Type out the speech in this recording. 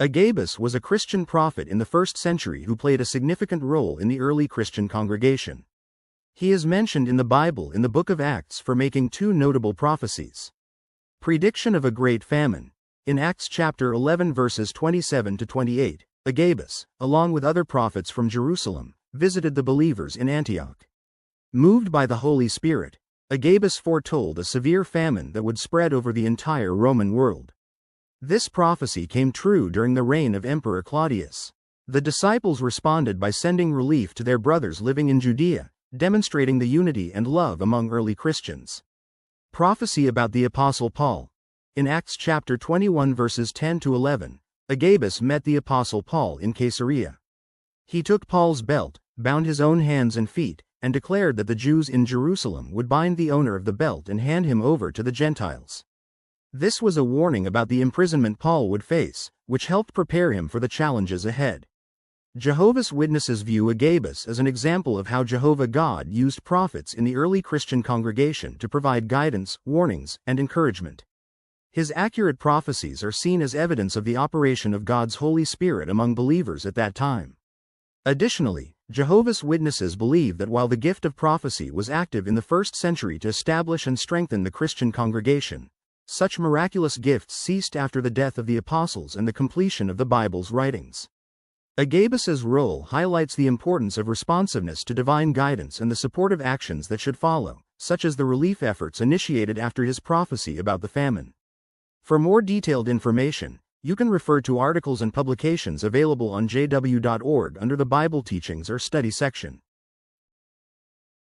Agabus was a Christian prophet in the 1st century who played a significant role in the early Christian congregation. He is mentioned in the Bible in the book of Acts for making two notable prophecies. Prediction of a great famine. In Acts chapter 11 verses 27 to 28, Agabus, along with other prophets from Jerusalem, visited the believers in Antioch. Moved by the Holy Spirit, Agabus foretold a severe famine that would spread over the entire Roman world. This prophecy came true during the reign of Emperor Claudius. The disciples responded by sending relief to their brothers living in Judea, demonstrating the unity and love among early Christians. Prophecy about the Apostle Paul. In Acts chapter 21 verses 10 to 11, Agabus met the Apostle Paul in Caesarea. He took Paul's belt, bound his own hands and feet, and declared that the Jews in Jerusalem would bind the owner of the belt and hand him over to the Gentiles. This was a warning about the imprisonment Paul would face, which helped prepare him for the challenges ahead. Jehovah's Witnesses view Agabus as an example of how Jehovah God used prophets in the early Christian congregation to provide guidance, warnings, and encouragement. His accurate prophecies are seen as evidence of the operation of God's Holy Spirit among believers at that time. Additionally, Jehovah's Witnesses believe that while the gift of prophecy was active in the 1st century to establish and strengthen the Christian congregation, such miraculous gifts ceased after the death of the apostles and the completion of the Bible's writings. Agabus's role highlights the importance of responsiveness to divine guidance and the supportive actions that should follow, such as the relief efforts initiated after his prophecy about the famine. For more detailed information, you can refer to articles and publications available on jw.org under the Bible Teachings or Study section.